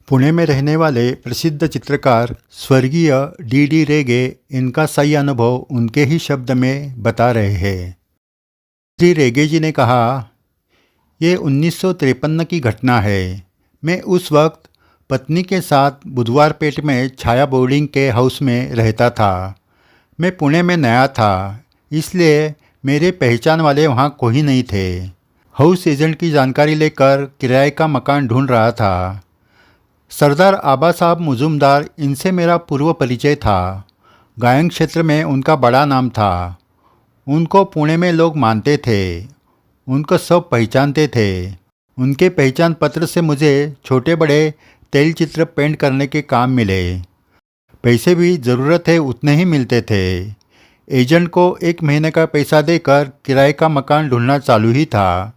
पुणे में रहने वाले प्रसिद्ध चित्रकार स्वर्गीय डी रेगे इनका सही अनुभव उनके ही शब्द में बता रहे हैं। श्री रेगे जी ने कहा, ये 1953 की घटना है। मैं उस वक्त पत्नी के साथ बुधवारपेट में छाया बोर्डिंग के हाउस में रहता था। मैं पुणे में नया था, इसलिए मेरे पहचान वाले वहाँ कोई नहीं थे। हाउस एजेंट की जानकारी लेकर किराए का मकान ढूंढ रहा था। सरदार आबा साहब मुजुमदार, इनसे मेरा पूर्व परिचय था। गायन क्षेत्र में उनका बड़ा नाम था। उनको पुणे में लोग मानते थे, उनको सब पहचानते थे। उनके पहचान पत्र से मुझे छोटे बड़े तेल चित्र पेंट करने के काम मिले। पैसे भी ज़रूरत है उतने ही मिलते थे। एजेंट को 1 महीने का पैसा देकर किराए का मकान ढूंढना चालू ही था।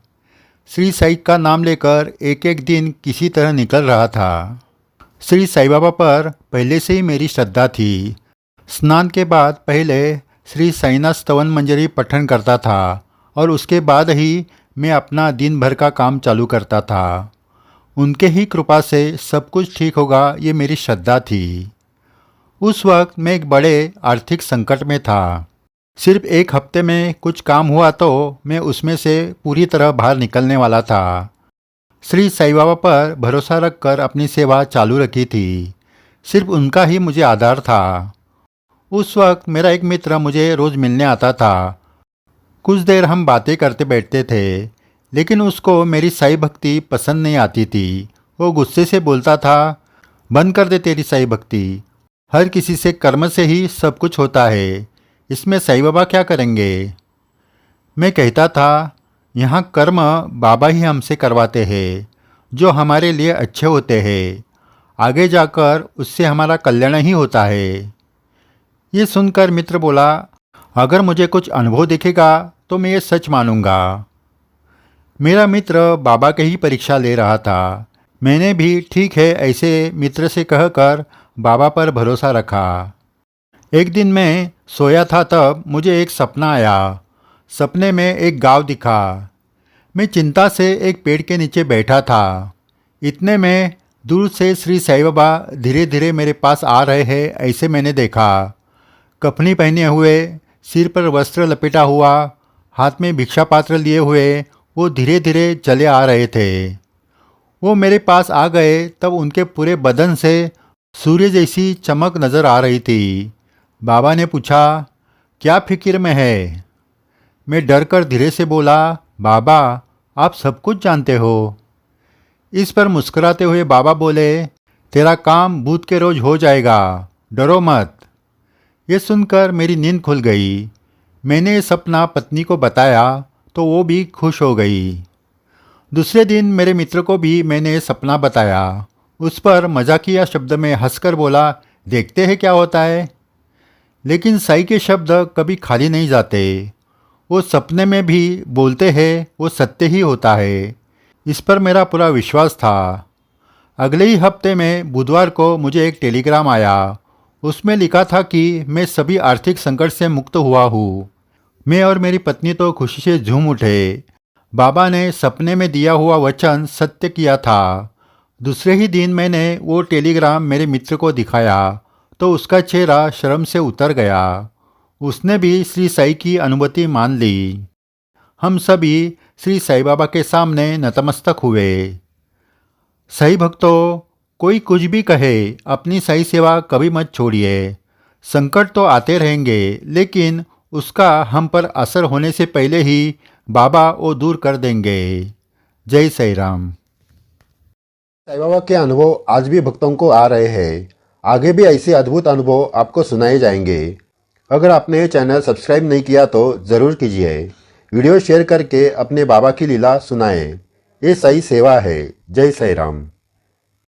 श्री साई का नाम लेकर एक एक दिन किसी तरह निकल रहा था। श्री साई बाबा पर पहले से ही मेरी श्रद्धा थी। स्नान के बाद पहले श्री साईनाथ स्तवन मंजरी पठन करता था और उसके बाद ही मैं अपना दिन भर का काम चालू करता था। उनके ही कृपा से सब कुछ ठीक होगा, ये मेरी श्रद्धा थी। उस वक्त मैं एक बड़े आर्थिक संकट में था। सिर्फ 1 हफ्ते में कुछ काम हुआ तो मैं उसमें से पूरी तरह बाहर निकलने वाला था। श्री साई बाबा पर भरोसा रखकर अपनी सेवा चालू रखी थी। सिर्फ उनका ही मुझे आधार था। उस वक्त मेरा एक मित्र मुझे रोज़ मिलने आता था। कुछ देर हम बातें करते बैठते थे, लेकिन उसको मेरी साई भक्ति पसंद नहीं आती थी। वो गुस्से से बोलता था, बंद कर दे तेरी साई भक्ति। हर किसी से कर्म से ही सब कुछ होता है, इसमें साई बाबा क्या करेंगे। मैं कहता था, यहाँ कर्म बाबा ही हमसे करवाते हैं, जो हमारे लिए अच्छे होते हैं। आगे जाकर उससे हमारा कल्याण ही होता है। ये सुनकर मित्र बोला, अगर मुझे कुछ अनुभव दिखेगा तो मैं ये सच मानूंगा। मेरा मित्र बाबा की ही परीक्षा ले रहा था। मैंने भी ठीक है ऐसे मित्र से कहकर बाबा पर भरोसा रखा। एक दिन मैं सोया था, तब मुझे एक सपना आया। सपने में एक गांव दिखा। मैं चिंता से एक पेड़ के नीचे बैठा था। इतने में दूर से श्री साई बाबा धीरे धीरे मेरे पास आ रहे हैं, ऐसे मैंने देखा। कफनी पहने हुए, सिर पर वस्त्र लपेटा हुआ, हाथ में भिक्षा पात्र लिए हुए वो धीरे धीरे चले आ रहे थे। वो मेरे पास आ गए तब उनके पूरे बदन से सूर्य जैसी चमक नज़र आ रही थी। बाबा ने पूछा, क्या फिक्र में है? मैं डर कर धीरे से बोला, बाबा आप सब कुछ जानते हो। इस पर मुस्कुराते हुए बाबा बोले, तेरा काम भूत के रोज हो जाएगा, डरो मत। ये सुनकर मेरी नींद खुल गई। मैंने ये सपना पत्नी को बताया तो वो भी खुश हो गई। दूसरे दिन मेरे मित्र को भी मैंने ये सपना बताया। उस पर मजाकिया शब्द में हंसकर बोला, देखते हैं क्या होता है। लेकिन साई के शब्द कभी खाली नहीं जाते। वो सपने में भी बोलते हैं, वो सत्य ही होता है। इस पर मेरा पूरा विश्वास था। अगले ही हफ्ते में बुधवार को मुझे एक टेलीग्राम आया। उसमें लिखा था कि मैं सभी आर्थिक संकट से मुक्त हुआ हूँ। मैं और मेरी पत्नी तो खुशी से झूम उठे। बाबा ने सपने में दिया हुआ वचन सत्य किया था। दूसरे ही दिन मैंने वो टेलीग्राम मेरे मित्र को दिखाया तो उसका चेहरा शर्म से उतर गया। उसने भी श्री साई की अनुमति मान ली। हम सभी श्री साई बाबा के सामने नतमस्तक हुए। साई भक्तों, कोई कुछ भी कहे, अपनी साई सेवा कभी मत छोड़िए। संकट तो आते रहेंगे, लेकिन उसका हम पर असर होने से पहले ही बाबा वो दूर कर देंगे। जय साई राम। साई बाबा के अनुभव आज भी भक्तों को आ रहे हैं। आगे भी ऐसे अद्भुत अनुभव आपको सुनाए जाएंगे। अगर आपने ये चैनल सब्सक्राइब नहीं किया तो ज़रूर कीजिए। वीडियो शेयर करके अपने बाबा की लीला सुनाएं। ये सही सेवा है। जय साई राम।